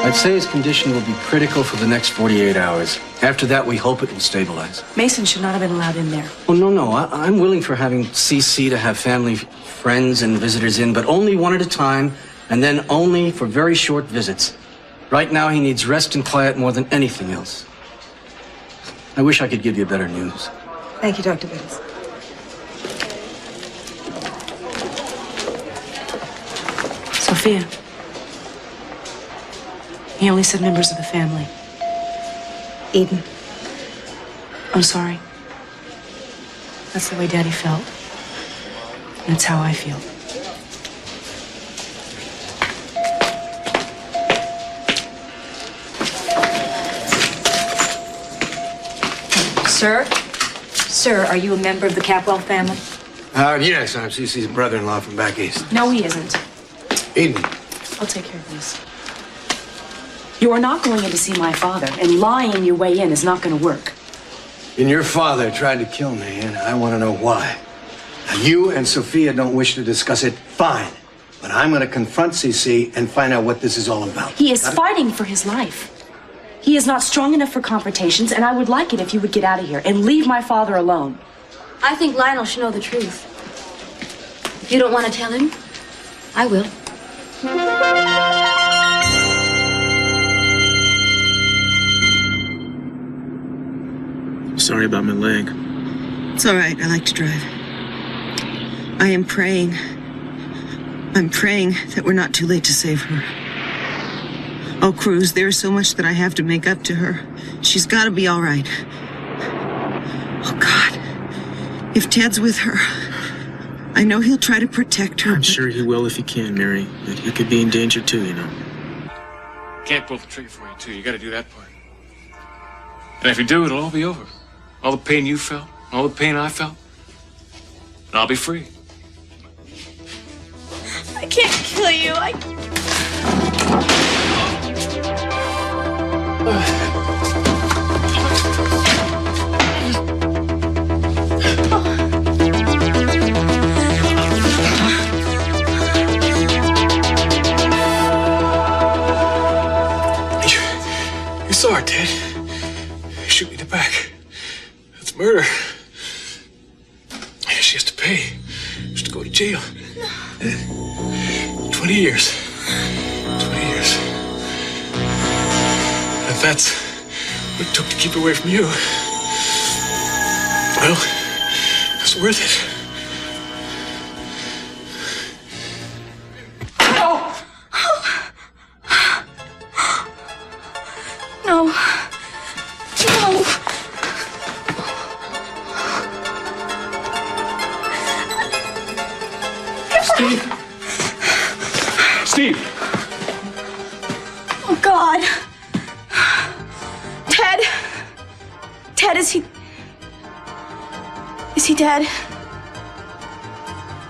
I'd say his condition will be critical for the next 48 hours. After that, we hope it will stabilize. Mason should not have been allowed in there. Oh, no. I'm willing for having CC to have family, friends, and visitors in, but only one at a time, and then only for very short visits. Right now, he needs rest and quiet more than anything else. I wish I could give you better news. Thank you, Dr. Bates. Sophia. He only said members of the family. Eden. I'm sorry. That's the way Daddy felt. And it's how I feel. Sir? Sir, are you a member of the Capwell family? Yes, I'm Cece's brother-in-law from back east. No, he isn't. Eden. I'll take care of this. You are not going in to see my father, and lying your way in is not going to work. And your father tried to kill me, and I want to know why. Now, you and Sophia don't wish to discuss it, fine. But I'm going to confront CC and find out what this is all about. He is fighting for his life. He is not strong enough for confrontations, and I would like it if you would get out of here and leave my father alone. I think Lionel should know the truth. If you don't want to tell him, I will. Sorry about my leg. It's all right. I like to drive. I am praying. I'm praying that we're not too late to save her. Oh, Cruz, there's so much that I have to make up to her. She's got to be all right. Oh, God. If Ted's with her, I know he'll try to protect her. I'm sure he will if he can, Mary. But he could be in danger too, you know. Can't pull the trigger for you, too. You gotta do that part. And if you do, it'll all be over. All the pain you felt, all the pain I felt. And I'll be free. I can't kill you. You saw her, Ted. Shoot me in the back. That's murder. She has to pay. She has to go to jail. 20 years. 20 years. If that's what it took to keep her away from you, well, it's worth it. No. No. Steve! Oh, God. Ted. Ted, is he dead?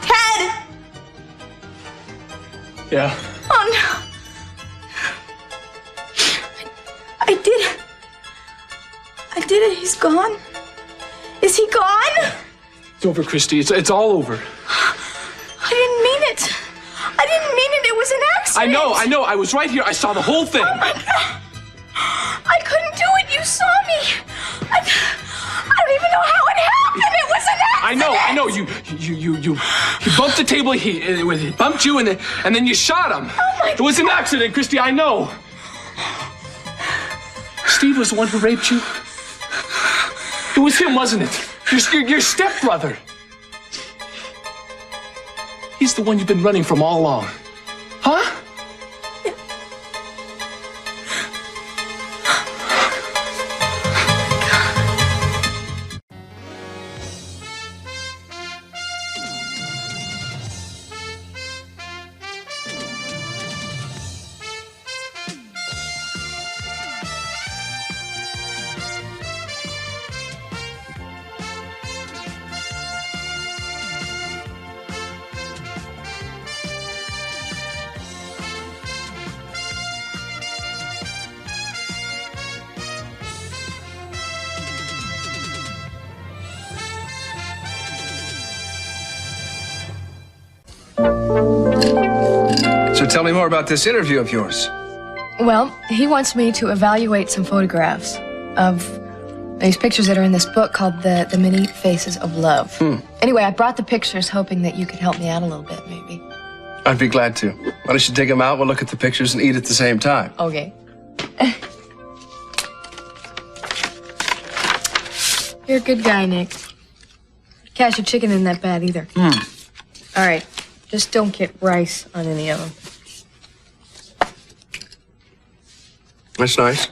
Ted! Yeah. Oh, no. I did it. He's gone. Is he gone? It's over, Christy. It's all over. I didn't mean it. I didn't mean it. It was an accident. I know. I was right here. I saw the whole thing. Oh, my God. I couldn't do it. You saw me. I don't even know how it happened. It was an accident. I know. You bumped the table. He bumped you, and then you shot him. Oh, my God. It was an accident, Christy. I know. Steve was the one who raped you. It was him, wasn't it? Your stepbrother. He's the one you've been running from all along. Huh? So tell me more about this interview of yours. Well, he wants me to evaluate some photographs of these pictures that are in this book called The Many Faces of Love. Anyway, I brought the pictures hoping that you could help me out a little bit, maybe. I'd be glad to. Why don't you dig them out? We'll look at the pictures and eat at the same time. Okay. You're a good guy, Nick. Cash your chicken isn't that bad either. All right. Just don't get rice on any of them. That's nice.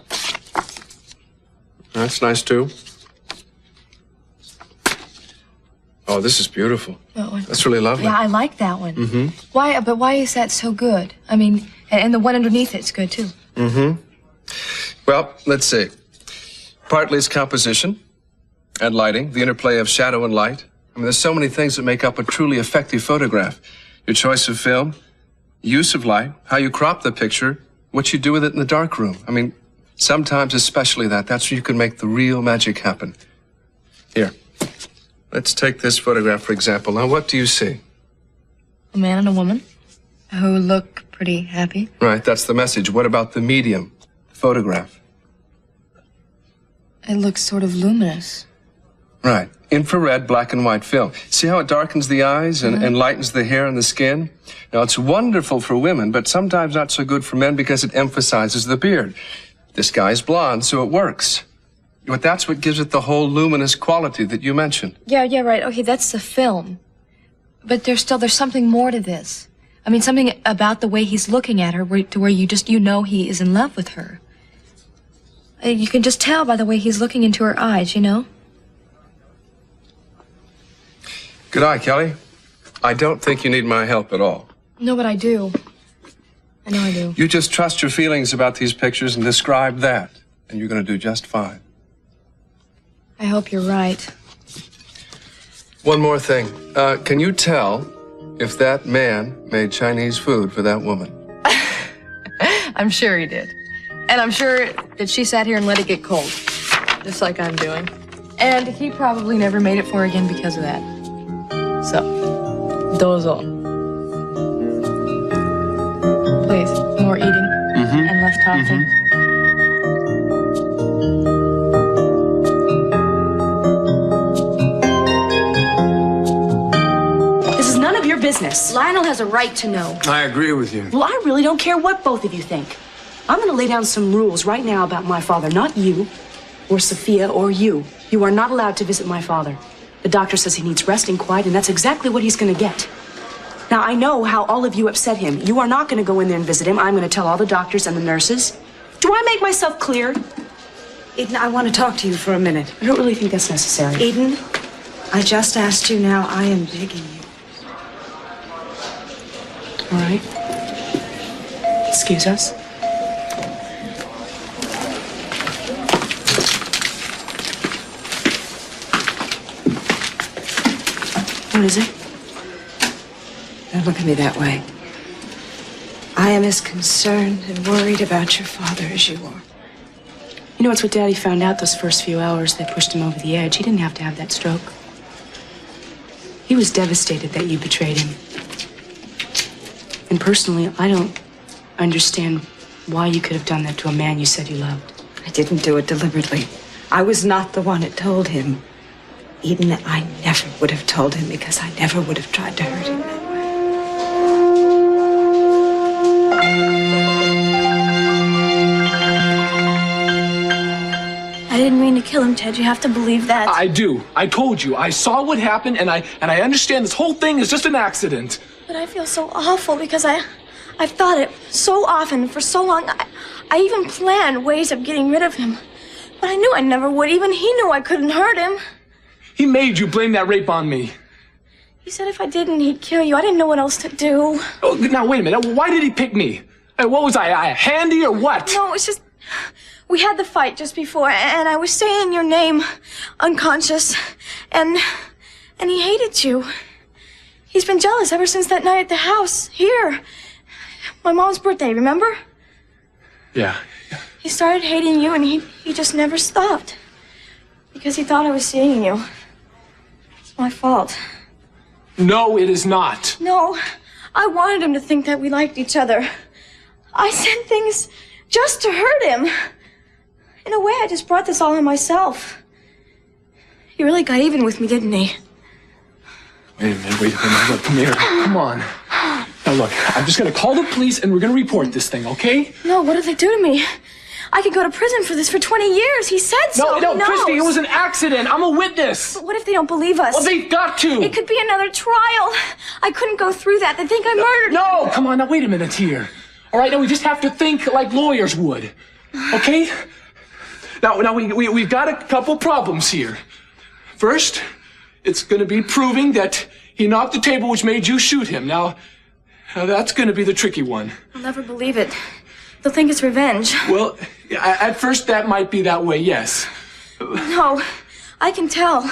That's nice, too. Oh, this is beautiful. That one. That's really lovely. Yeah, I like that one. Why is that so good? I mean, and the one underneath it's good, too. Well, let's see. Partly it's composition and lighting, the interplay of shadow and light. I mean, there's so many things that make up a truly effective photograph. Your choice of film, use of light, how you crop the picture, what you do with it in the darkroom. I mean, sometimes especially that's where you can make the real magic happen. Here, let's take this photograph, for example. Now, what do you see? A man and a woman who look pretty happy. Right, that's the message. What about the medium, photograph? It looks sort of luminous. Right. Infrared black and white film. See how it darkens the eyes and lightens the hair and the skin? Now, it's wonderful for women, but sometimes not so good for men because it emphasizes the beard. This guy's blonde, so it works. But that's what gives it the whole luminous quality that you mentioned. Yeah, right. Okay, that's the film. But there's something more to this. I mean, something about the way he's looking at her to where you know he is in love with her. You can just tell by the way he's looking into her eyes, you know? Good eye, Kelly. I don't think you need my help at all. No, but I do. I know I do. You just trust your feelings about these pictures and describe that, and you're going to do just fine. I hope you're right. One more thing. Can you tell if that man made Chinese food for that woman? I'm sure he did. And I'm sure that she sat here and let it get cold, just like I'm doing. And he probably never made it for her again because of that. So, dozo. Please, more eating and less talking. This is none of your business. Lionel has a right to know. I agree with you. Well, I really don't care what both of you think. I'm going to lay down some rules right now about my father, not you, or Sophia, or you. You are not allowed to visit my father. The doctor says he needs rest and quiet, and that's exactly what he's going to get. Now, I know how all of you upset him. You are not going to go in there and visit him. I'm going to tell all the doctors and the nurses. Do I make myself clear? Eden, I want to talk to you for a minute. I don't really think that's necessary. Eden, I just asked you now. I am begging you. All right. Excuse us. What is it? Don't look at me that way. I am as concerned and worried about your father as you are. You know, it's what Daddy found out those first few hours that pushed him over the edge. He didn't have to have that stroke. He was devastated that you betrayed him. And personally, I don't understand why you could have done that to a man you said you loved. I didn't do it deliberately. I was not the one that told him. Eden, I never would have told him because I never would have tried to hurt him that way. I didn't mean to kill him, Ted. You have to believe that. I do. I told you. I saw what happened, and I understand this whole thing is just an accident. But I feel so awful because I've thought it so often for so long. I even planned ways of getting rid of him. But I knew I never would. Even he knew I couldn't hurt him. He made you blame that rape on me. He said if I didn't, he'd kill you. I didn't know what else to do. Oh, now, wait a minute. Why did he pick me? What was I handy or what? No, it's just... We had the fight just before, and I was saying your name unconscious, and he hated you. He's been jealous ever since that night at the house, here. My mom's birthday, remember? Yeah. He started hating you, and he just never stopped. Because he thought I was seeing you. It's my fault. No, it is not. No, I wanted him to think that we liked each other. I said things Just to hurt him. In a way, I just brought this all on myself. He really got even with me, didn't he? Wait a minute. Look, come here. Come on. Now look, I'm just gonna call the police and we're gonna report this thing, okay? No, what did they do to me? I could go to prison for this for 20 years. He said so. No, He knows. Christy, it was an accident. I'm a witness. But what if they don't believe us? Well, they've got to. It could be another trial. I couldn't go through that. They think I murdered him. No, come on, now wait a minute here. All right, now we just have to think like lawyers would, okay? Now we've got a couple problems here. First, it's going to be proving that he knocked the table which made you shoot him. Now that's going to be the tricky one. I'll never believe it. They'll think it's revenge. Well, at first that might be that way, yes. No, I can tell.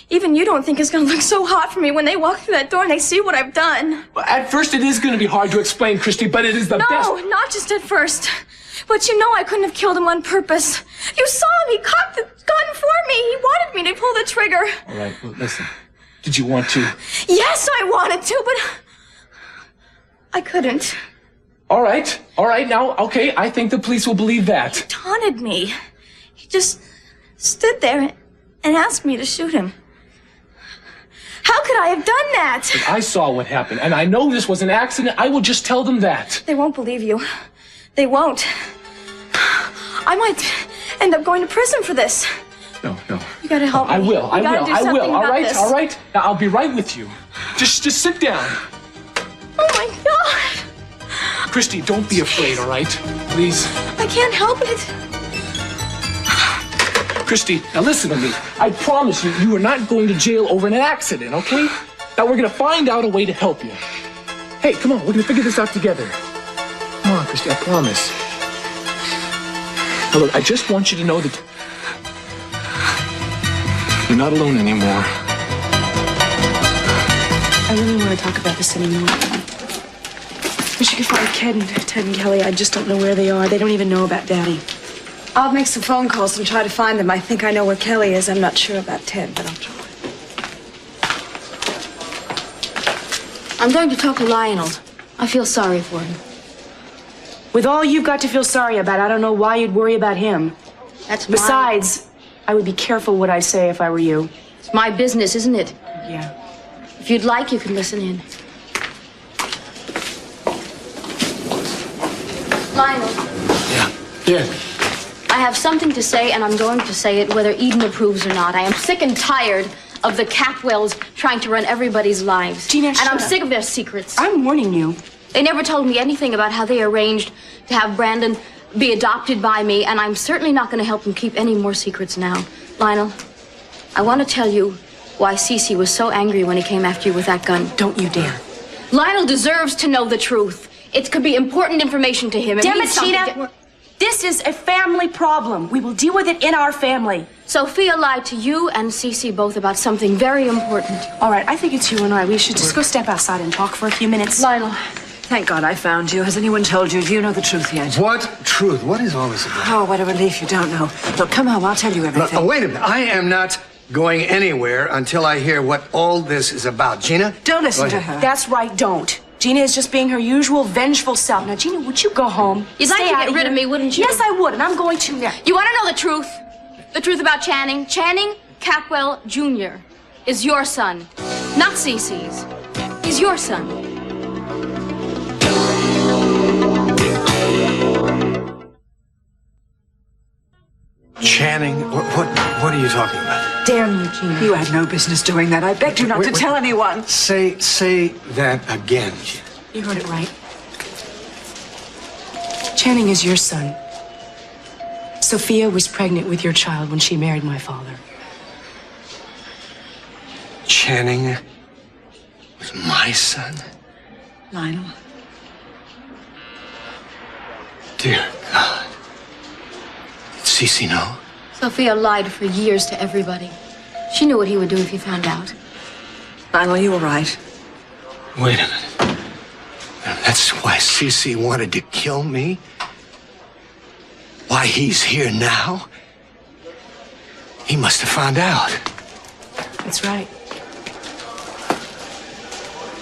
Even you don't think it's gonna look so hot for me when they walk through that door and they see what I've done. Well, at first it is going to be hard to explain, Christy, but it is the best. No, not just at first. But you know I couldn't have killed him on purpose. You saw him. He cocked the gun for me. He wanted me to pull the trigger. All right, well, listen. Did you want to? Yes, I wanted to, but I couldn't. All right, now, okay, I think the police will believe that. He taunted me. He just stood there and asked me to shoot him. How could I have done that? But I saw what happened, and I know this was an accident. I will just tell them that. They won't believe you. They won't. I might end up going to prison for this. No. You gotta help me. I will. You gotta do something All about right, this. all right. Now I'll be right with you. Just sit down. Oh my God. Christy, don't be afraid, all right? Please. I can't help it. Christy, now listen to me. I promise you, you are not going to jail over an accident, okay? Now we're gonna find out a way to help you. Hey, come on, we're gonna figure this out together. Come on, Christy, I promise. Now look, I just want you to know that you're not alone anymore. I really want to talk about this anymore. Wish you could find Ted and Kelly. I just don't know where they are. They don't even know about Daddy. I'll make some phone calls and try to find them. I think I know where Kelly is. I'm not sure about Ted, but I'll try. I'm going to talk to Lionel. I feel sorry for him. With all you've got to feel sorry about, I don't know why you'd worry about him. That's Besides, I would be careful what I say if I were you. It's my business, isn't it? Yeah. If you'd like, you can listen in. Lionel, Yeah. I have something to say, and I'm going to say it whether Eden approves or not. I am sick and tired of the Capwells trying to run everybody's lives. Gina, and shut I'm up. sick of their secrets. I'm warning you. They never told me anything about how they arranged to have Brandon be adopted by me, and I'm certainly not going to help them keep any more secrets now. Lionel, I want to tell you why Cece was so angry when he came after you with that gun. Don't you dare. Lionel deserves to know the truth. It could be important information to him. Damn means it, something Gina! This is a family problem. We will deal with it in our family. Sophia lied to you and Cece both about something very important. All right, I think it's you and I. We should just go step outside and talk for a few minutes. Lionel, Thank God I found you. Has anyone told you? Do you know the truth yet? What truth? What is all this about? Oh, what a relief you don't know. Look, come home. I'll tell you everything. Look, wait a minute. I am not going anywhere until I hear what all this is about. Gina? Don't listen Go to ahead. her. That's right, don't. Gina is just being her usual vengeful self. Now, Gina, would you go home? You'd like Stay to out get rid here? of me, wouldn't you? Yes, I would, and I'm going to now. you want to know the truth? The truth about Channing? Channing Capwell Jr. is your son, not Cece's. He's your son. Channing? What are you talking about? Damn you, Gina. You had no business doing that. I begged you not to tell anyone. Say that again, Gina. You heard it right. Channing is your son. Sophia was pregnant with your child when she married my father. Channing was my son? Lionel. Dear God. Did Cece know? Sophia lied for years to everybody. She knew what he would do if he found out. Lionel, you were right. Wait a minute. That's why Cece wanted to kill me? Why he's here now? He must have found out. That's right.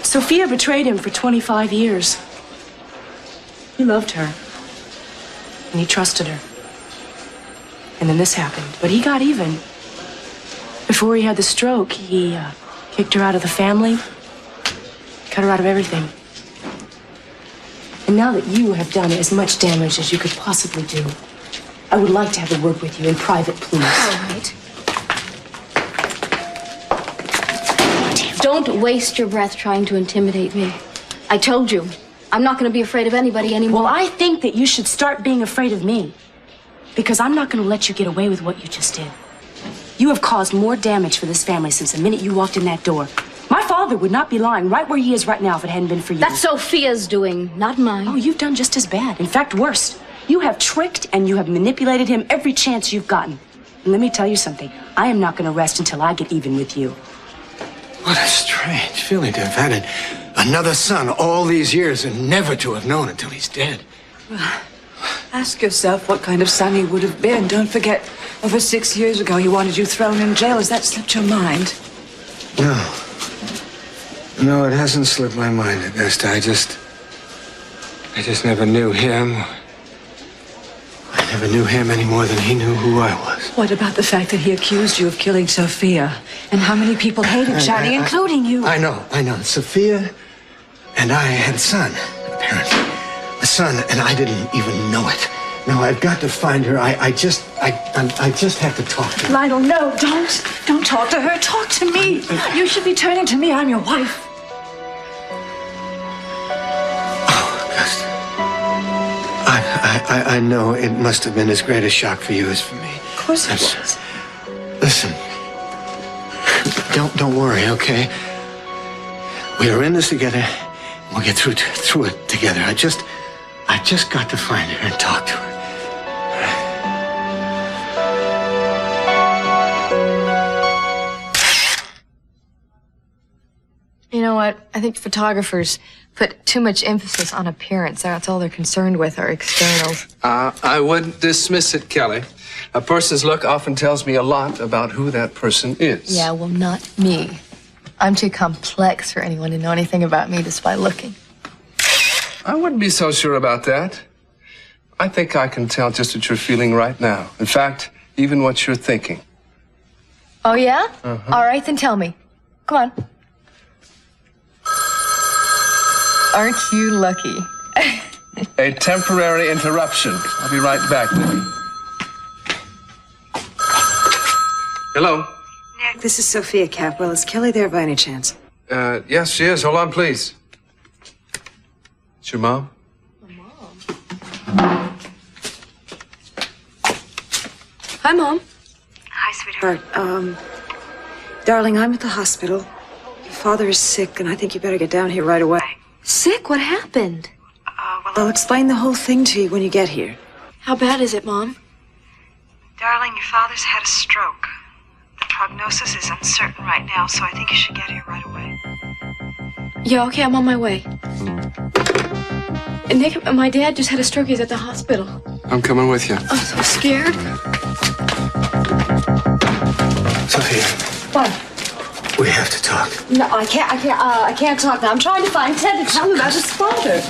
Sophia betrayed him for 25 years. He loved her. And he trusted her. And then this happened. But he got even. Before he had the stroke, he kicked her out of the family, cut her out of everything. And now that you have done as much damage as you could possibly do, I would like to have a word with you in private, please. All right. Don't waste your breath trying to intimidate me. I told you, I'm not going to be afraid of anybody anymore. Well, I think that you should start being afraid of me. Because I'm not going to let you get away with what you just did. You have caused more damage for this family since the minute you walked in that door. My father would not be lying right where he is right now if it hadn't been for you. That's Sophia's doing, not mine. Oh, you've done just as bad. In fact, worse. You have tricked and you have manipulated him every chance you've gotten. And let me tell you something. I am not going to rest until I get even with you. What a strange feeling to have had another son all these years and never to have known until he's dead. Ask yourself what kind of son he would have been. Don't forget, over 6 years ago, he wanted you thrown in jail. Has that slipped your mind? No. No, it hasn't slipped my mind, Augusta. I just never knew him. I never knew him any more than he knew who I was. What about the fact that he accused you of killing Sophia? And how many people hated Shani, including you? I know. Sophia and I had a son, apparently. A son, and I didn't even know it. Now, I've got to find her. I just have to talk to her. Lionel, no, don't talk to her. Talk to me. You should be turning to me. I'm your wife. Augusta. I know it must have been as great a shock for you as for me. Of course it was. Listen, don't worry, okay? We are in this together. We'll get through it together. I just got to find her and talk to her. You know what? I think photographers put too much emphasis on appearance. That's all they're concerned with, are externals. I wouldn't dismiss it, Kelly. A person's look often tells me a lot about who that person is. Yeah, well, not me. I'm too complex for anyone to know anything about me just by looking. I wouldn't be so sure about that. I think I can tell just what you're feeling right now. In fact, even what you're thinking. Oh, yeah? All right, then tell me. Come on. Aren't you lucky? A temporary interruption. I'll be right back, baby. Hello? Nick, this is Sophia Capwell. Is Kelly there by any chance? Yes, she is. Hold on, please. It's your mom? Hi, Mom. Hi, sweetheart. Darling, I'm at the hospital. Your father is sick, and I think you better get down here right away. Sick? What happened? Well, I'll explain the whole thing to you when you get here. How bad is it, Mom? Darling, your father's had a stroke. The prognosis is uncertain right now, so I think you should get here right away. Yeah, okay, I'm on my way. Nick, my dad just had a stroke. He's at the hospital. I'm coming with you. I'm so scared. Sophia, What? we have to talk. No, I can't talk now. I'm trying to find Ted to tell him about his father.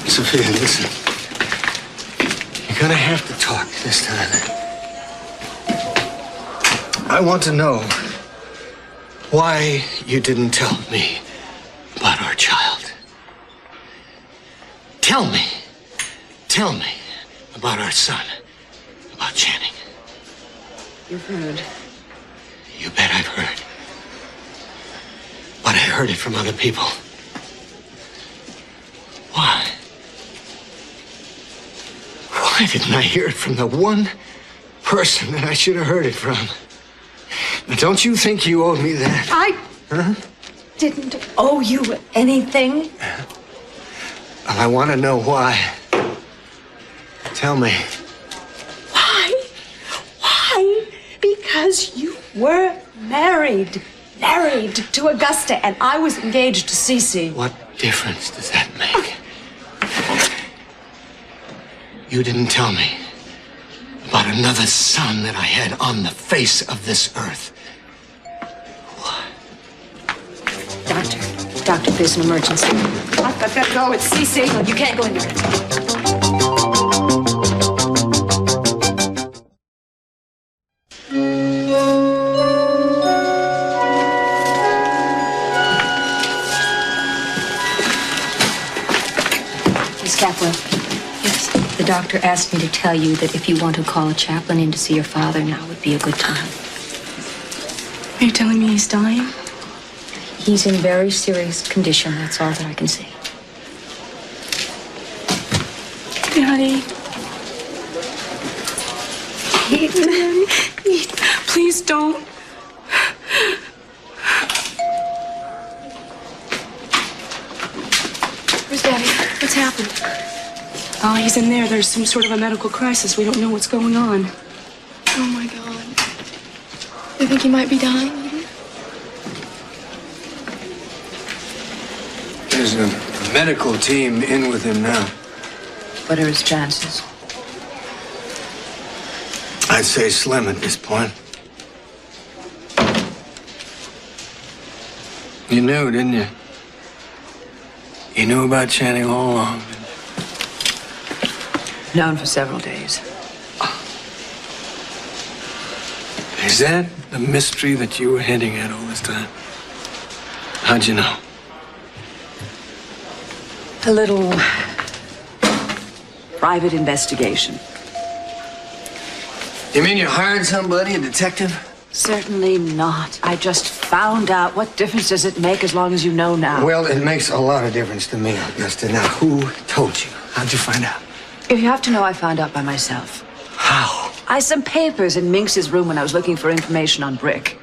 Sophia, listen. You're gonna have to talk this time. I want to know why you didn't tell me about our child. Tell me about our son, about Channing. You've heard. You bet I've heard. But I heard it from other people. Why? Why didn't I hear it from the one person that I should have heard it from? Now, don't you think you owed me that? I didn't owe you anything. Well, I want to know why. Tell me. Why? Why? Because you were married. Married to Augusta, and I was engaged to Cece. What difference does that make? You didn't tell me about another son that I had on the face of this earth. Doctor, there's an emergency. I've got to go. It's Cece. You can't go in there. Capwell. Yes. The doctor asked me to tell you that if you want to call a chaplain in to see your father, now would be a good time. Are you telling me he's dying? He's in very serious condition, that's all that I can say. Daddy. Ethan. Please don't. Where's Daddy? What's happened? Oh, he's in there. There's some sort of a medical crisis. We don't know what's going on. Oh my God. You think he might be dying, Eden? There's a medical team in with him now. What are his chances? I'd say slim at this point. You knew, didn't you? You knew about Channing all along. Known for several days. Is that the mystery that you were hinting at all this time? How'd you know? A little private investigation. You mean you hired somebody, a detective? Certainly not. I just found out. What difference does it make as long as you know now? Well, it makes a lot of difference to me, Augusta. Now, who told you? How'd you find out? If you have to know, I found out by myself. How? I some papers in Minx's room when I was looking for information on Brick.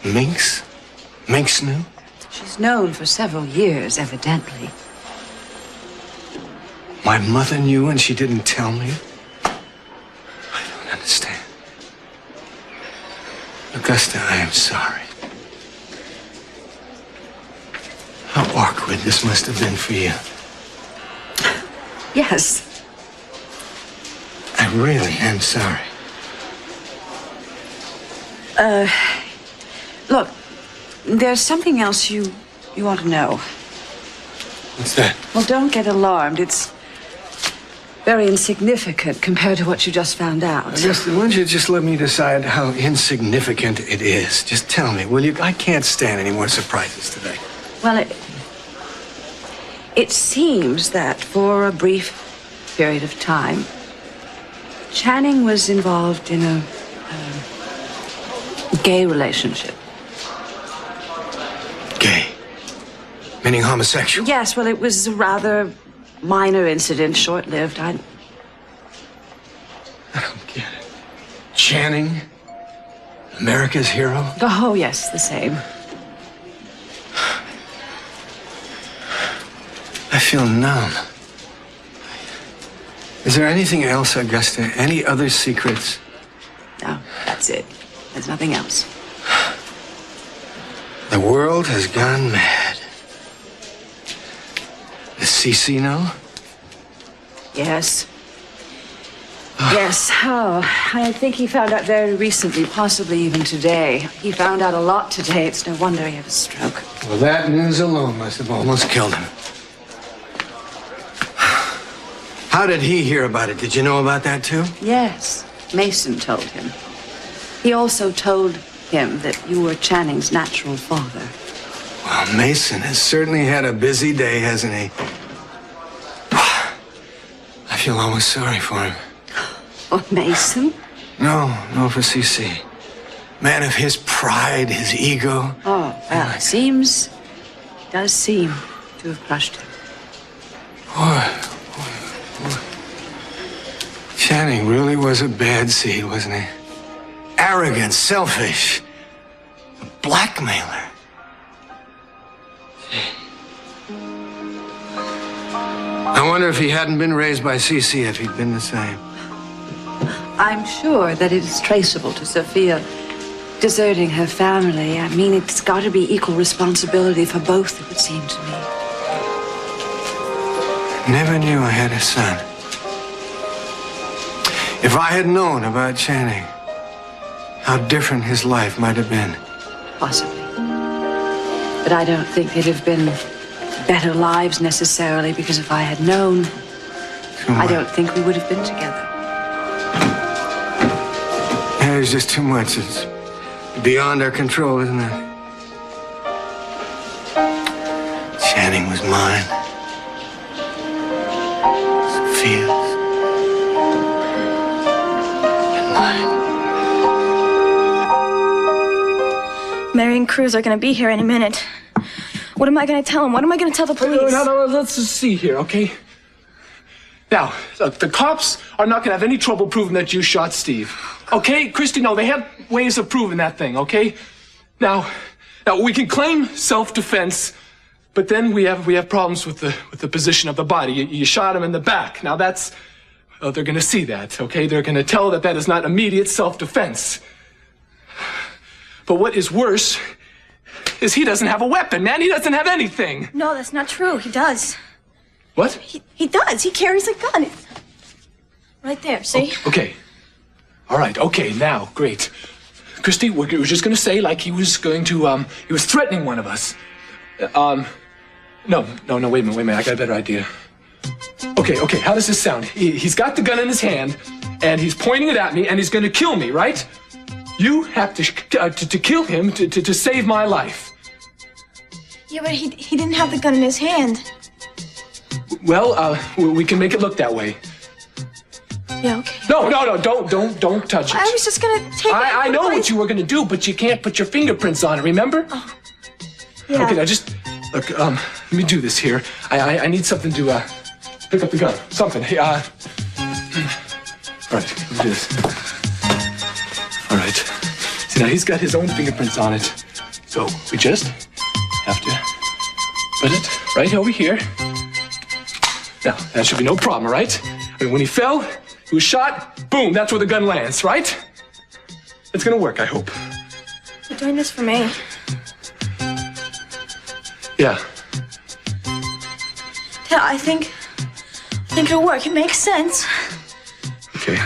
Minx? Minx knew? She's known for several years, evidently. My mother knew and she didn't tell me? I don't understand. Augusta, I am sorry. How awkward this must have been for you. Yes. I really am sorry. Look, there's something else you ought to know. What's that? Well, don't get alarmed. It's very insignificant compared to what you just found out. Augusta, why don't you just let me decide how insignificant it is? Just tell me, will you? I can't stand any more surprises today. Well, it seems that for a brief period of time, Channing was involved in a gay relationship. Gay? Meaning homosexual? Yes, well, it was a rather minor incident, short-lived. I don't get it. Channing? America's hero? Oh, yes, the same. I feel numb. Is there anything else, Augusta? Any other secrets? No, that's it. There's nothing else. The world has gone mad. Does CC know? Yes. Yes. Oh, I think he found out very recently, possibly even today. He found out a lot today. It's no wonder he had a stroke. Well, that news alone must have almost killed him. How did he hear about it? Did you know about that, too? Yes. Mason told him. He also told him that you were Channing's natural father. Well, Mason has certainly had a busy day, hasn't he? I feel almost sorry for him. Oh, Mason? No, for CC. Man of his pride, his ego. Oh, well, it does seem to have crushed him. Boy. Channing really was a bad seed, wasn't he? Arrogant, selfish, a blackmailer. I wonder if he hadn't been raised by CC, if he'd been the same. I'm sure that it is traceable to Sophia deserting her family. I mean, it's got to be equal responsibility for both, it would seem to me. Never knew I had a son. If I had known about Channing, how different his life might have been. Possibly. But I don't think they'd have been better lives necessarily, because if I had known, I don't think we would have been together. There's just too much. It's beyond our control, isn't it? Channing was mine. Sophia's and mine. Mary and Cruz are going to be here any minute. What am I going to tell them? What am I going to tell the police? No, let's just see here, okay? Now, look, the cops are not going to have any trouble proving that you shot Steve. Okay, Christy, no, they have ways of proving that thing, okay? Now we can claim self-defense, but then we have problems with the position of the body. You shot him in the back. Now that's, they're going to see that, okay? They're going to tell that that is not immediate self-defense. But what is worse is he doesn't have a weapon, man. He doesn't have anything. No, that's not true. He does. What? He does. He carries a gun. Right there, see? Okay. All right, okay, now, great. Christy, we're just going to say like he was going to, he was threatening one of us. No, wait a minute, I got a better idea. Okay, how does this sound? He's got the gun in his hand, and he's pointing it at me, and he's going to kill me, right? You have to kill him to save my life. Yeah, but he didn't have the gun in his hand. Well, we can make it look that way. Yeah, okay. No, don't touch it. I was just gonna take it. I know what you were gonna do, but you can't put your fingerprints on it, remember? Oh. Yeah. Okay, now just, look, let me do this here. I need something to, pick up the gun. Something. Hey, all right, let me do this. All right. See, now he's got his own fingerprints on it. So we just have to put it right over here. Now, that should be no problem, all right? I mean, when he fell, he was shot, boom, that's where the gun lands, right? It's gonna work, I hope. You're doing this for me. Yeah. Yeah, I think it'll work. It makes sense. Okay.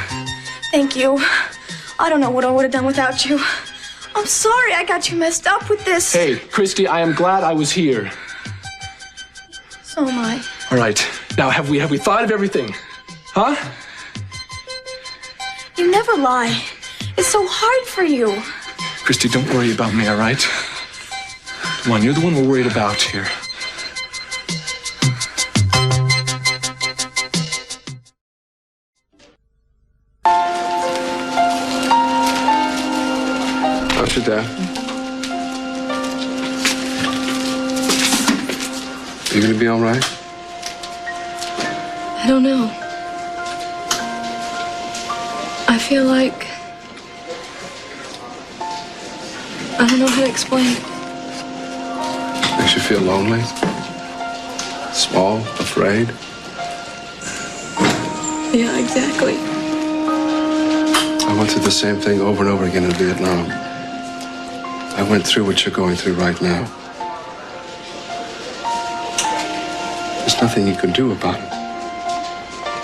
Thank you. I don't know what I would have done without you. I'm sorry I got you messed up with this. Hey, Christy, I am glad I was here. So am I. All right. Now, have we thought of everything? Huh? You never lie. It's so hard for you. Christy, don't worry about me, all right? Come on, you're the one we're worried about here. How's your dad? Are you gonna be all right? I don't know. I feel like... I don't know how to explain it. Makes you feel lonely? Small? Afraid? Yeah, exactly. I went through the same thing over and over again in Vietnam. I went through what you're going through right now. There's nothing you can do about it.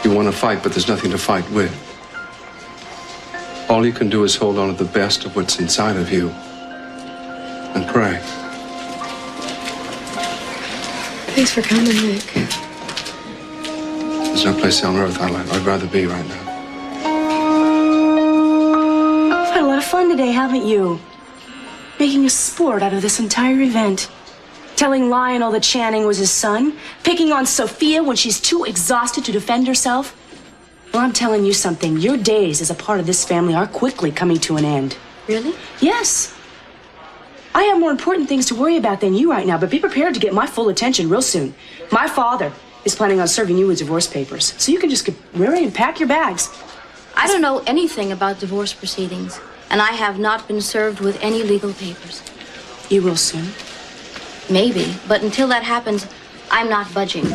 You want to fight, but there's nothing to fight with. All you can do is hold on to the best of what's inside of you and pray. Thanks for coming, Nick. There's no place on earth I'd rather be right now. You've had a lot of fun today, haven't you? Making a sport out of this entire event. Telling Lionel that Channing was his son. Picking on Sophia when she's too exhausted to defend herself. Well, I'm telling you something. Your days as a part of this family are quickly coming to an end. Really? Yes. I have more important things to worry about than you right now, but be prepared to get my full attention real soon. My father is planning on serving you with divorce papers, so you can just get ready and pack your bags. I don't know anything about divorce proceedings, and I have not been served with any legal papers. You will soon. Maybe, but until that happens, I'm not budging.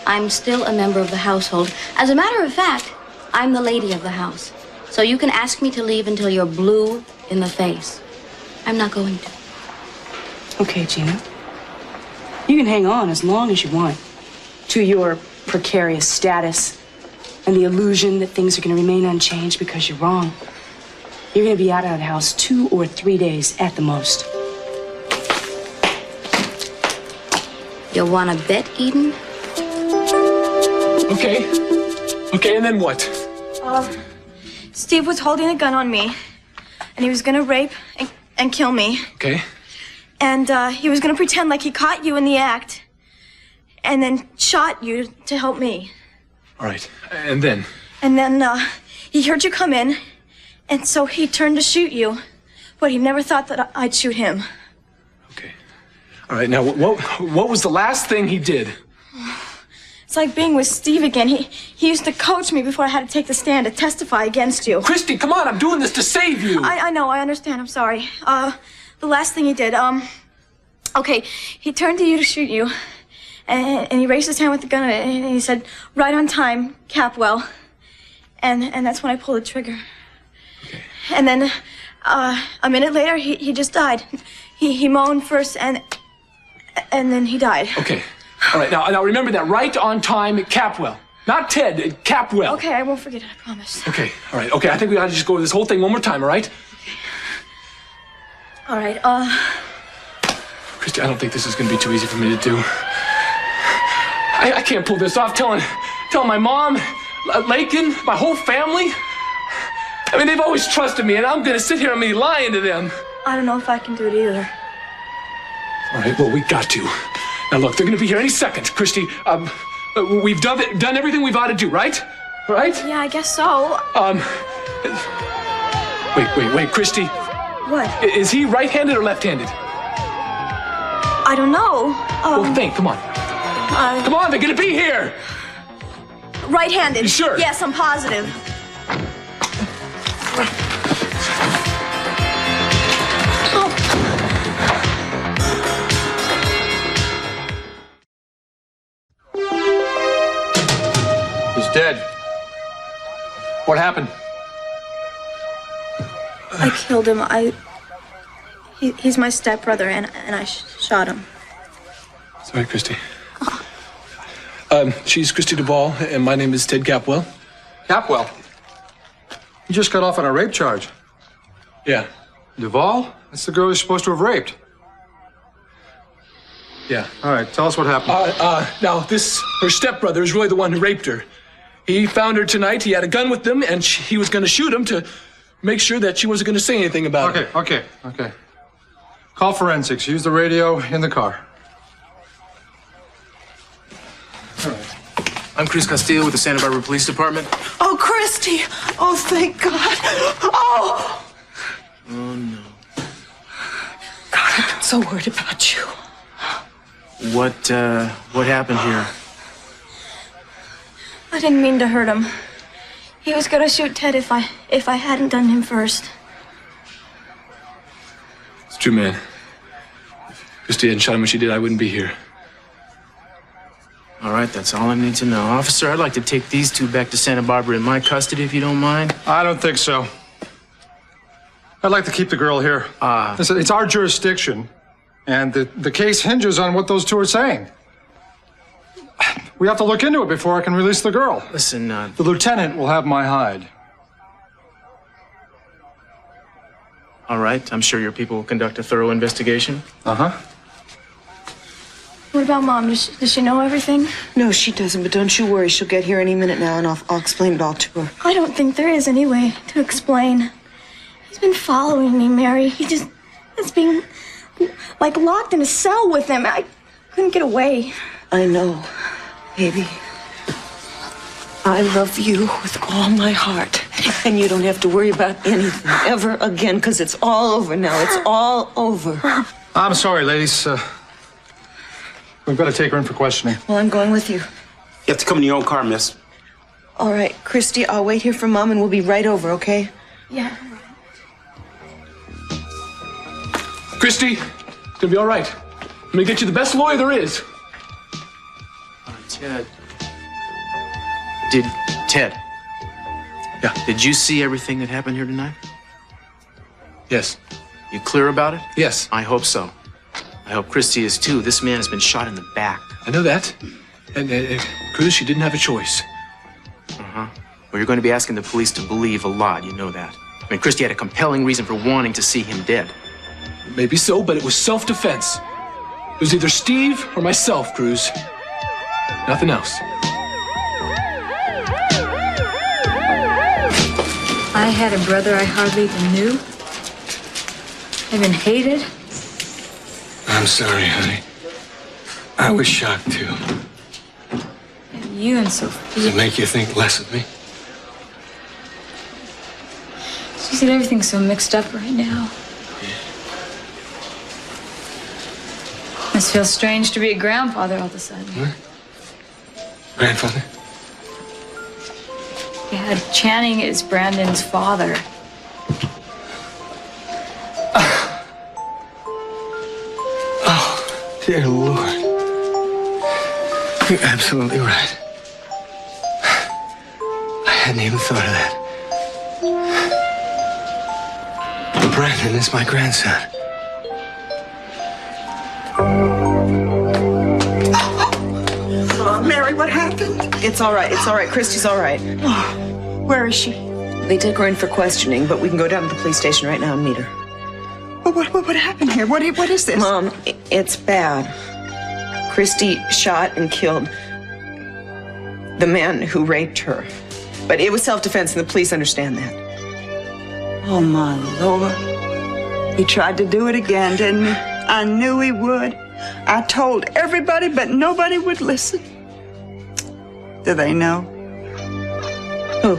I'm still a member of the household. As a matter of fact, I'm the lady of the house. So you can ask me to leave until you're blue in the face. I'm not going to. Okay, Gina. You can hang on as long as you want to your precarious status and the illusion that things are going to remain unchanged because you're wrong. You're going to be out of the house 2 or 3 days at the most. You want to bet, Eden? Okay, and then what? Steve was holding a gun on me, and he was gonna rape and kill me. Okay. And he was gonna pretend like he caught you in the act, and then shot you to help me. All right. And then? And then, he heard you come in, and so he turned to shoot you. But he never thought that I'd shoot him. Okay. All right, now, what was the last thing he did? It's like being with Steve again. He used to coach me before I had to take the stand to testify against you. Christy, come on, I'm doing this to save you. I know, I understand, I'm sorry. The last thing he did, okay, he turned to you to shoot you, and he raised his hand with the gun, and he said, right on time, Capwell. And that's when I pulled the trigger. Okay. And then, a minute later, he just died. He moaned first, and then he died. Okay. All right, now remember that, right on time, Capwell. Not Ted, Capwell. Okay, I won't forget it, I promise. Okay, all right, okay, I think we ought to just go over this whole thing one more time, all right? All right, Christy, I don't think this is gonna be too easy for me to do. I can't pull this off, telling my mom, Lakin, my whole family. I mean, they've always trusted me, and I'm gonna sit here and be lying to them. I don't know if I can do it either. All right, well, we got to. Now, look, they're gonna be here any second. Christy, we've done everything we've ought to do, right? Right? Yeah, I guess so. Wait, Christy. What? Is he right-handed or left-handed? I don't know. Well, think, come on. Come on, they're gonna be here! Right-handed. You sure? Yes, I'm positive. He's dead. What happened? I killed him. He's my stepbrother, and I shot him. Sorry, Christy. She's Christy Duvall, and my name is Ted Capwell. Capwell? You just got off on a rape charge. Yeah. Duvall? That's the girl you're supposed to have raped. Yeah. All right, tell us what happened. Now, her stepbrother is really the one who raped her. He found her tonight, he had a gun with him, and he was gonna shoot him to make sure that she wasn't gonna say anything about it. Okay. Call forensics. Use the radio in the car. All right. I'm Cruz Castillo with the Santa Barbara Police Department. Oh, Christy! Oh, thank God! Oh! Oh, no. God, I've been so worried about you. What happened here? I didn't mean to hurt him. He was gonna shoot Ted if I hadn't done him first. It's true, man. If Christy hadn't shot him when she did, I wouldn't be here. All right, that's all I need to know. Officer, I'd like to take these two back to Santa Barbara in my custody, if you don't mind. I don't think so. I'd like to keep the girl here. Listen, it's our jurisdiction, and the case hinges on what those two are saying. We have to look into it before I can release the girl. Listen, The lieutenant will have my hide. all right, I'm sure your people will conduct a thorough investigation. Uh-huh. What about Mom? Does she know everything? No, she doesn't, but don't you worry. She'll get here any minute now, and I'll explain it all to her. I don't think there is any way to explain. He's been following me, Mary. It's being, like, locked in a cell with him. I couldn't get away. I know, baby. I love you with all my heart. And you don't have to worry about anything ever again, because it's all over now. It's all over. I'm sorry, ladies. We've got to take her in for questioning. Well, I'm going with you. You have to come in your own car, miss. All right, Christy, I'll wait here for Mom, and we'll be right over, okay? Yeah. Christy, it's gonna be all right. I'm gonna get you the best lawyer there is. Ted. Ted. Yeah. Did you see everything that happened here tonight? Yes. You clear about it? Yes. I hope so. I hope Christy is too. This man has been shot in the back. I know that. And Cruz, she didn't have a choice. Well, you're going to be asking the police to believe a lot. You know that. I mean, Christy had a compelling reason for wanting to see him dead. Maybe so, but it was self-defense. It was either Steve or myself, Cruz. Nothing else. I had a brother I hardly even knew. I've been hated. I'm sorry, honey. I was shocked, too. And You and Does Sophia. it make you think less of me? She said everything's so mixed up right now. Must feel strange to be a grandfather all of a sudden. What? Grandfather? Yeah, Channing is Brandon's father. Oh, dear Lord. You're absolutely right. I hadn't even thought of that. Brandon is my grandson. Mary, what happened? It's all right. It's all right. Christy's all right. Where is she? They took her in for questioning, but we can go down to the police station right now and meet her. What happened here? What is this? Mom, it's bad. Christy shot and killed the man who raped her. But it was self-defense, and the police understand that. Oh, my Lord. He tried to do it again, didn't he? I knew he would. I told everybody, but nobody would listen. Do they know? Who?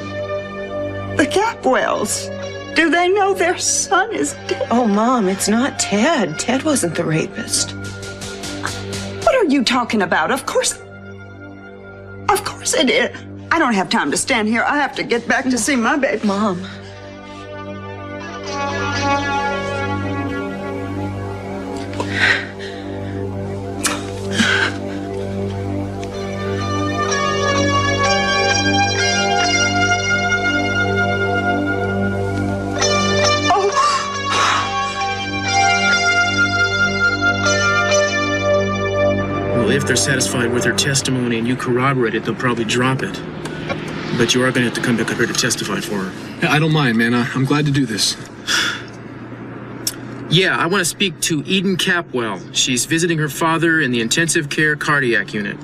The Capwells. Do they know their son is dead? Oh, Mom, it's not Ted. Ted wasn't the rapist. What are you talking about? Of course it is. I don't have time to stand here. I have to get back to see my baby. Mom. Well, if they're satisfied with her testimony and you corroborate it, they'll probably drop it. But you are going to have to come back up here to testify for her. Yeah, I don't mind, man. I'm glad to do this. Yeah, I want to speak to Eden Capwell. She's visiting her father in the intensive care cardiac unit.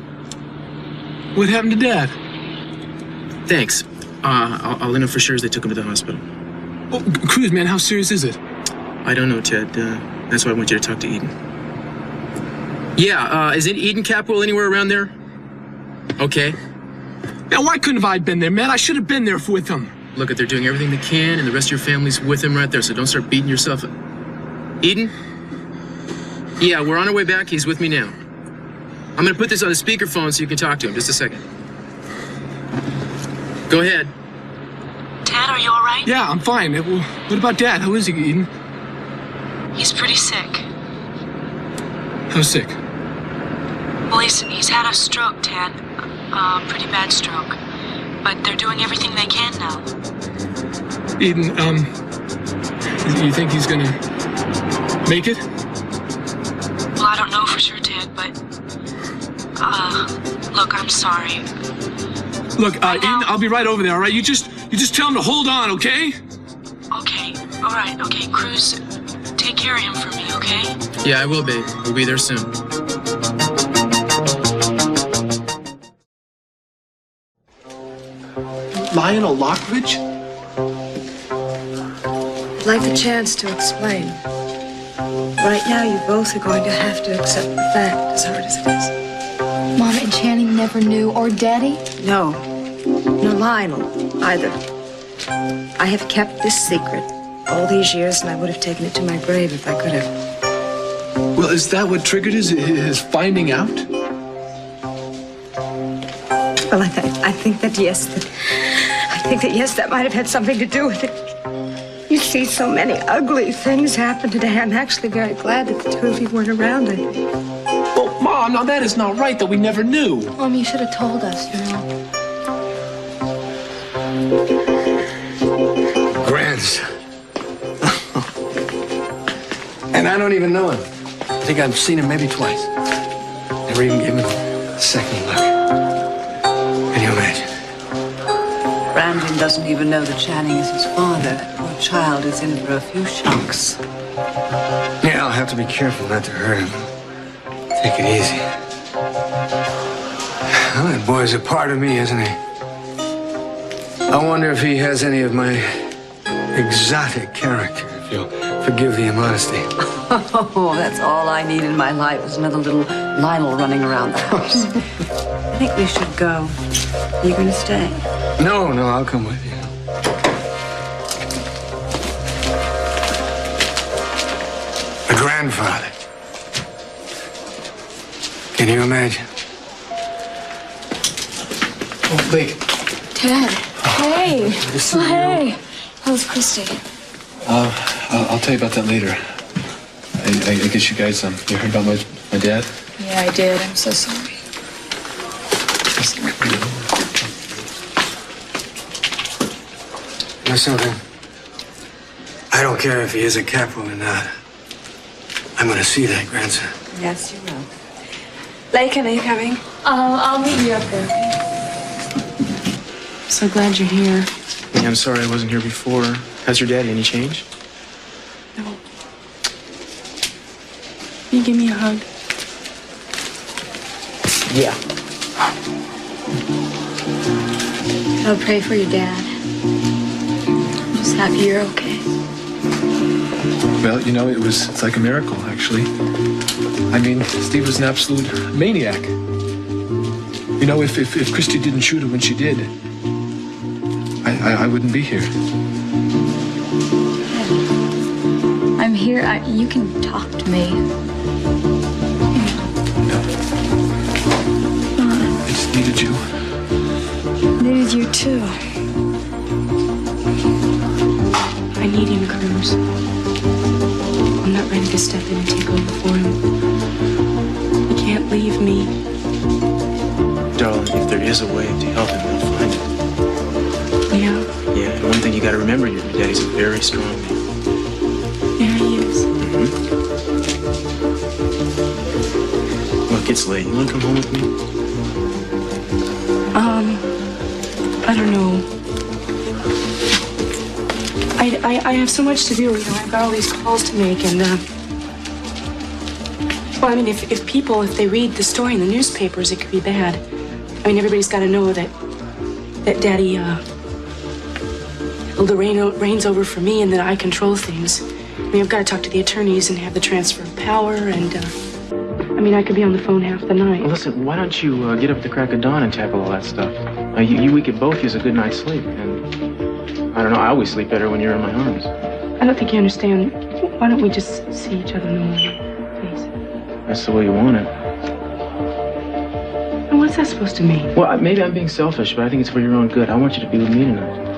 What happened to Dad? Thanks. I'll let know for sure as they took him to the hospital. Oh, Cruz, man, how serious is it? I don't know, Ted. That's why I want you to talk to Eden. Yeah, isn't Eden Capwell anywhere around there? Okay. Now, why couldn't have I been there, man? I should have been there with him. Look, they're doing everything they can, and the rest of your family's with him right there, so don't start beating yourself up. Eden? Yeah, we're on our way back. He's with me now. I'm gonna put this on the speakerphone so you can talk to him. Just a second. Go ahead. Ted, are you all right? Yeah, I'm fine. Well, what about Dad? How is he, Eden? He's pretty sick. How sick? Well, he's had a stroke, Ted. Pretty bad stroke. But they're doing everything they can now. Eden, you think he's gonna make it? Well, I don't know for sure, Ted, but... look, I'm sorry. Look, Eden, I'll be right over there, all right? You just tell him to hold on, okay? Okay, all right, okay. Cruz, take care of him for me, okay? Yeah, I will, babe. We'll be there soon. Lionel Lockridge? I'd like the chance to explain. Right now, you both are going to have to accept the fact, as hard as it is. Mom and Channing never knew, or Daddy? No. No, Lionel, either. I have kept this secret all these years, and I would have taken it to my grave if I could have. Well, is that what triggered his finding out? Well, I think that yes. I think that yes, that might have had something to do with it. You see so many ugly things happen today. I'm actually very glad that the two of you weren't around, I think. Well, Mom, now that is not right that we never knew. Mom, you should have told us, you know. Grandson. And I don't even know him. I think I've seen him maybe twice. Never even gave him a second look. Can you imagine? Brandon doesn't even know that Channing is his father. That poor child is in for a few shocks. Yeah, I'll have to be careful not to hurt him. Take it easy. Well, that boy's a part of me, isn't he? I wonder if he has any of my exotic character, if you'll forgive the immodesty. Oh, that's all I need in my life is another little Lionel running around the house. I think we should go. Are you going to stay? No, I'll come with you. A grandfather. Can you imagine? Oh, Blake. Dad. Hey. Listen, Hey. How's Christy? I'll tell you about that later. I guess you guys, you heard about my dad? Yeah, I did. I'm so sorry. You know something? I don't care if he is a capo or not. I'm going to see that grandson. Yes, you will. Lakin, are you coming? I'll meet you up there, okay? So glad you're here. Yeah, I'm sorry I wasn't here before. How's your daddy? Any change? No. Can you give me a hug? Yeah. I'll pray for your dad. I'm just happy you're okay. Well, you know, it's like a miracle, actually. I mean, Steve was an absolute maniac. You know, if Christy didn't shoot her when she did, I wouldn't be here. I'm here. You can talk to me. I just needed you. Needed you too. I need him, Cruz. I'm not ready to step in and take over for him. He can't leave me. Darling, if there is a way to help him, we'll find it. Yeah? Yeah, and one thing you gotta remember, your daddy's a very strong man. Yeah, he is. Look, it's late. You wanna come home with me? I don't know. I have so much to do, you know, I've got all these calls to make and, well, I mean, if they read the story in the newspapers, it could be bad. I mean, everybody's got to know that Daddy, the reigns over for me and that I control things. I mean, I've got to talk to the attorneys and have the transfer of power and, I mean, I could be on the phone half the night. Well, listen, why don't you get up at the crack of dawn and tackle all that stuff? We could both use a good night's sleep, and I don't know, I always sleep better when you're in my arms. I don't think you understand. Why don't we just see each other in the morning, please? That's the way you want it. And what's that supposed to mean? Well, maybe I'm being selfish, but I think it's for your own good. I want you to be with me tonight.